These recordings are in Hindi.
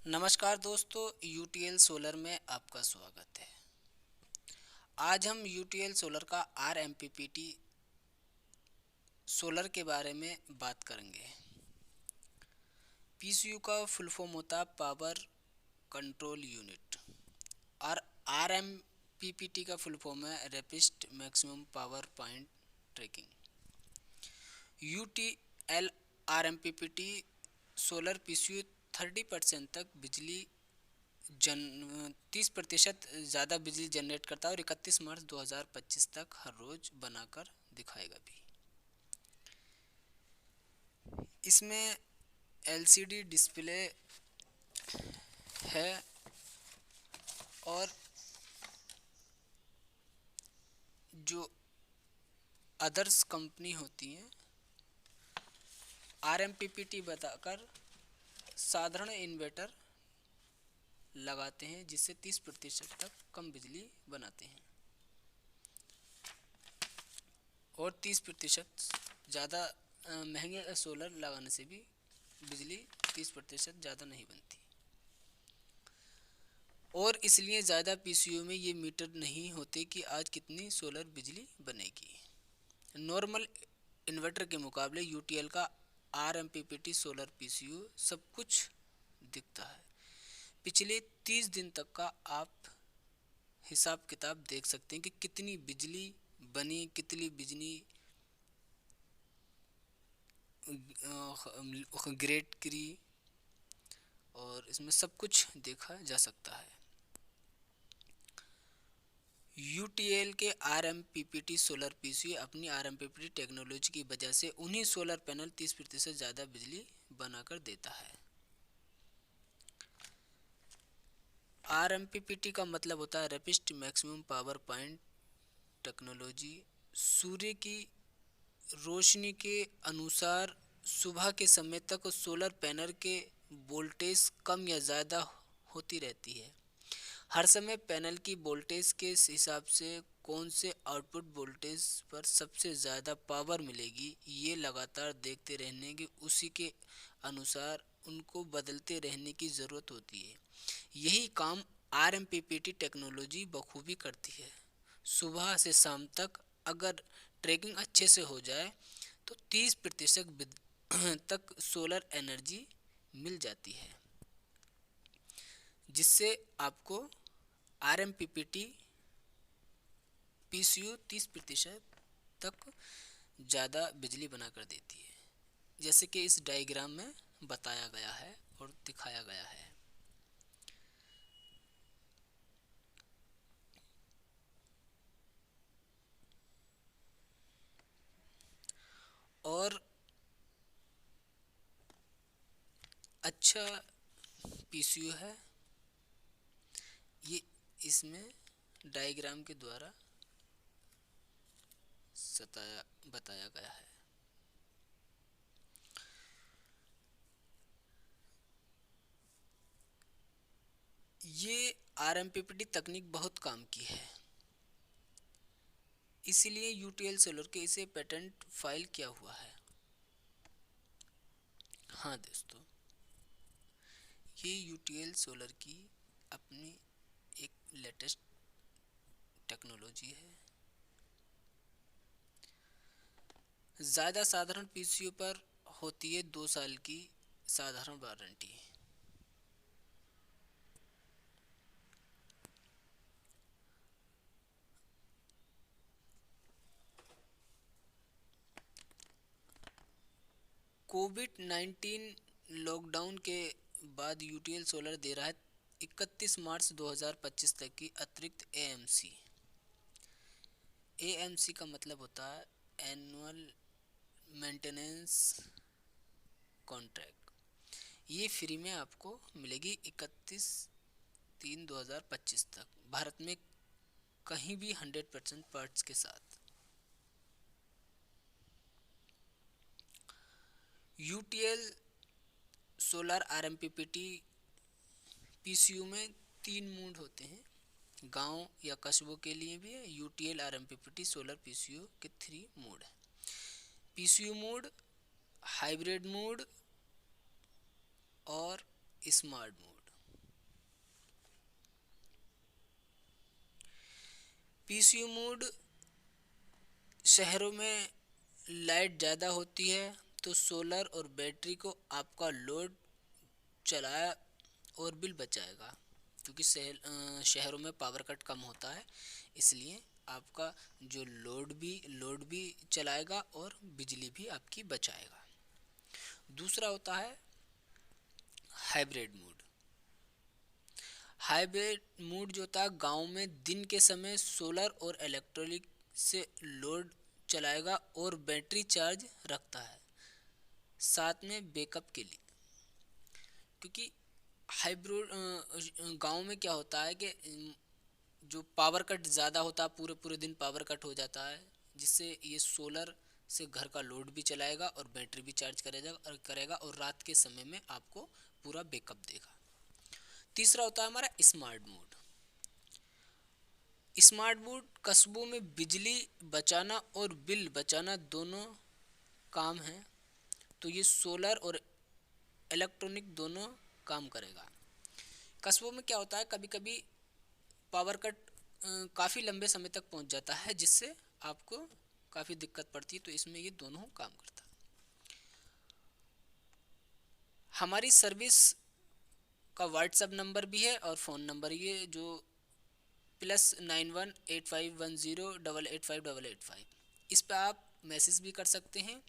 नमस्कार दोस्तों, यूटीएल सोलर में आपका स्वागत है। आज हम यूटीएल सोलर का आरएमपीपीटी सोलर के बारे में बात करेंगे। पीसीयू का फुल फॉर्म होता है पावर कंट्रोल यूनिट और आरएमपीपीटी का फुल फॉर्म है rapid maximum power point tracking. UTL RMPPT solar PCU 30% तक बिजली 30% ज़्यादा बिजली जनरेट करता है और 31 मार्च 2025 तक हर रोज़ बनाकर दिखाएगा भी। इसमें एलसीडी डिस्प्ले है और जो अदर्स कंपनी होती हैं आरएमपीपीटी बताकर साधारण इन्वर्टर लगाते हैं जिससे 30% तक कम बिजली बनाते हैं और 30% ज़्यादा महंगे सोलर लगाने से भी बिजली 30% ज़्यादा नहीं बनती। और इसलिए ज़्यादा पीसीयू में ये मीटर नहीं होते कि आज कितनी सोलर बिजली बनेगी। नॉर्मल इन्वर्टर के मुकाबले यूटीएल का आरएमपीपीटी सोलर पीसीयू सब कुछ दिखता है। पिछले 30 दिन तक का आप हिसाब किताब देख सकते हैं कि कितनी बिजली बनी, कितनी बिजली ग्रेड करी और इसमें सब कुछ देखा जा सकता है। यूटीएल के आरएमपीपीटी सोलर पीसीयू अपनी आरएमपीपीटी टेक्नोलॉजी की वजह से उन्हीं सोलर पैनल 30% ज़्यादा बिजली बनाकर देता है। आरएमपीपीटी का मतलब होता है rapid maximum power point technology. सूर्य की रोशनी के अनुसार सुबह के समय तक सोलर पैनल के वोल्टेज कम या ज़्यादा होती रहती है। हर समय पैनल की वोल्टेज के हिसाब से कौन से आउटपुट वोल्टेज पर सबसे ज़्यादा पावर मिलेगी ये लगातार देखते रहने की उसी के अनुसार उनको बदलते रहने की ज़रूरत होती है। यही काम आरएमपीपीटी टेक्नोलॉजी बखूबी करती है। सुबह से शाम तक अगर ट्रैकिंग अच्छे से हो जाए तो 30% तक सोलर एनर्जी मिल जाती है जिससे आपको आरएमपीपीटी पीसीयू 30% तक ज़्यादा बिजली बना कर देती है, जैसे कि इस डायग्राम में बताया गया है और दिखाया गया है। और अच्छा पीसीयू है ये, इसमें डायग्राम के द्वारा बताया गया है। ये आरएमपीपीटी तकनीक बहुत काम की है, इसीलिए यूटीएल सोलर के इसे पेटेंट फाइल किया हुआ है। हाँ दोस्तों, ये यूटीएल सोलर की अपनी एक लेटेस्ट टेक्नोलॉजी है। ज़्यादा साधारण पीसीयू पर होती है 2 साल की साधारण वारंटी। कोविड-19 लॉकडाउन के बाद यूटीएल सोलर दे रहा है 31 मार्च 2025 तक की अतिरिक्त एएमसी। एएमसी का मतलब होता है एनुअल मेंटेनेंस कॉन्ट्रैक्ट। ये फ्री में आपको मिलेगी 31/3/2025 तक भारत में कहीं भी 100% पार्ट्स के साथ। यूटीएल सोलर आरएमपीपीटी पीसीयू में 3 मोड होते हैं। गांव या कस्बों के लिए भी है। यूटीएल आरएमपीपीटी सोलर पीसीयू के 3 मोड है। पीसीयू मोड, हाइब्रिड मोड और स्मार्ट मोड। पीसीयू मोड शहरों में लाइट ज़्यादा होती है तो सोलर और बैटरी को आपका लोड चलाया और बिल बचाएगा, क्योंकि शहरों में पावर कट कम होता है, इसलिए आपका जो लोड भी चलाएगा और बिजली भी आपकी बचाएगा। दूसरा होता है हाइब्रिड मोड। हाइब्रिड मोड जो होता है गांव में दिन के समय सोलर और इलेक्ट्रिक से लोड चलाएगा और बैटरी चार्ज रखता है, साथ में बैकअप के लिए। क्योंकि हाइब्रिड गांव में क्या होता है कि जो पावर कट ज़्यादा होता है, पूरे पूरे दिन पावर कट हो जाता है, जिससे ये सोलर से घर का लोड भी चलाएगा और बैटरी भी चार्ज करेगा और रात के समय में आपको पूरा बैकअप देगा। तीसरा होता है हमारा स्मार्ट मोड। स्मार्ट मोड कस्बों में बिजली बचाना और बिल बचाना दोनों काम है, तो ये सोलर और इलेक्ट्रॉनिक दोनों काम करेगा। कस्बों में क्या होता है, कभी कभी पावर कट काफ़ी लंबे समय तक पहुंच जाता है, जिससे आपको काफ़ी दिक्कत पड़ती है, तो इसमें ये दोनों काम करता है। हमारी सर्विस का व्हाट्सएप नंबर भी है और फ़ोन नंबर, ये जो +918510885885, इस पर आप मैसेज भी कर सकते हैं,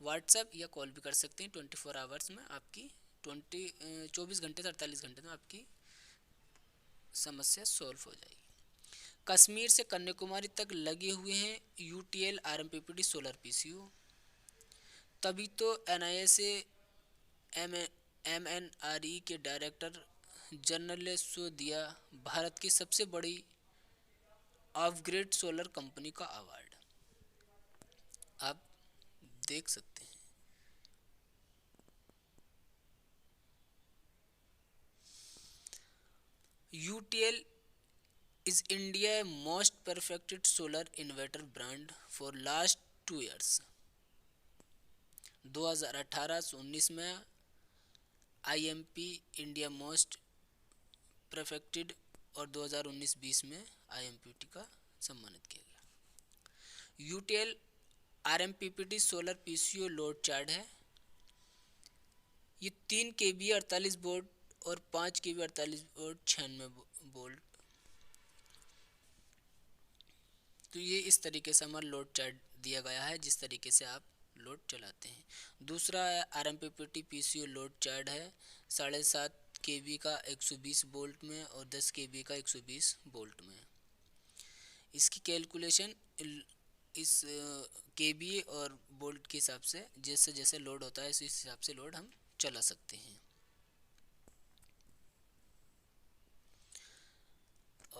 व्हाट्सएप या कॉल भी कर सकते हैं। 24 आवर्स में आपकी 24 घंटे से 48 घंटे में आपकी समस्या सॉल्व हो जाएगी। कश्मीर से कन्याकुमारी तक लगे हुए हैं यूटीएल आरएमपीपीटी सोलर पीसीयू, तभी तो एनआईए एमएनआरई के डायरेक्टर जनरल ने सो दिया भारत की सबसे बड़ी ऑफ ग्रिड सोलर कंपनी का अवार्ड। आप देख सकते हैं। UTL is India most perfected solar inverter brand for last 2 years। 2018 से 19 में IMP इंडिया मोस्ट परफेक्टेड और 2019-20 में IMPT का सम्मानित किया गया। UTL RMPPT solar PCO load chart है। ये 3 kVA 48 वोल्ट और 5 kVA 48 वोल्ट 96 वोल्ट, तो ये इस तरीके से हमारा लोड चार्ट दिया गया है, जिस तरीके से आप लोड चलाते हैं। दूसरा RMPPT पीसीओ लोड चार्ट है 7.5 kV का 120 वोल्ट में और 10 kV का 120 वोल्ट में। इसकी कैलकुलेशन इस kVA और वोल्ट के हिसाब से जैसे जैसे लोड होता है इस हिसाब से लोड हम चला सकते हैं।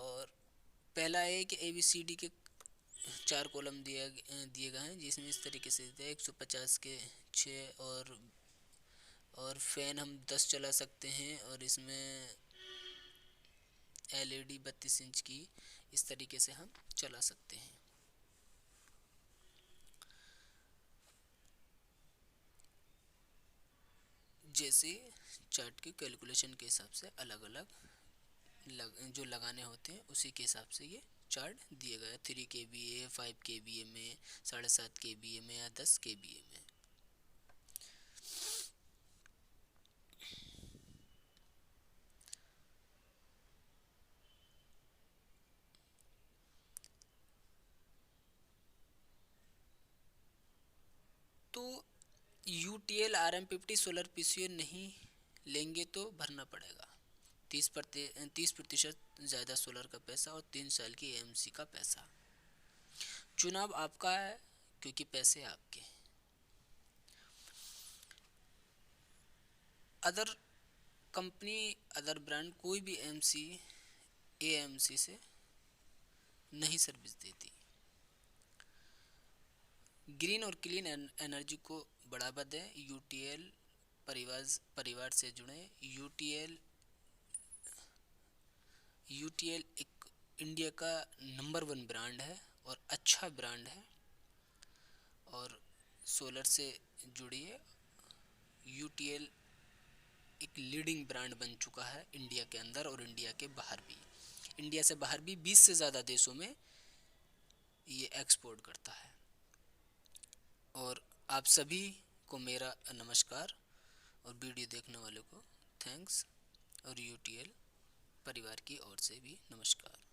और पहला है कि ABCD के 4 कॉलम दिए गए हैं, जिसमें इस तरीके से 150 के 6 और फैन हम 10 चला सकते हैं, और इसमें LED 32 इंच की इस तरीके से हम चला सकते हैं। जैसे चार्ट के कैलकुलेशन के हिसाब से अलग अलग जो लगाने होते हैं उसी के हिसाब से ये चार्ट दिए गए 3 kVA 5 kVA में 7.5 kVA में या 10 kVA में। तो यूटीएल RMPPT सोलर पीसीओ नहीं लेंगे तो भरना पड़ेगा 30% ज़्यादा सोलर का पैसा और 3 साल की AMC का पैसा। चुनाव आपका है, क्योंकि पैसे आपके। अदर कंपनी अदर ब्रांड कोई भी AMC से नहीं सर्विस देती। ग्रीन और क्लीन एनर्जी को बढ़ावा दें। यूटीएल परिवार से जुड़े। यूटीएल एक इंडिया का नंबर 1 ब्रांड है और अच्छा ब्रांड है, और सोलर से जुड़िए। यूटीएल एक लीडिंग ब्रांड बन चुका है इंडिया के अंदर और इंडिया के बाहर भी। इंडिया से बाहर भी 20 से ज़्यादा देशों में ये एक्सपोर्ट करता है। और आप सभी को मेरा नमस्कार, और वीडियो देखने वालों को थैंक्स, और यूटीएल परिवार की ओर से भी नमस्कार।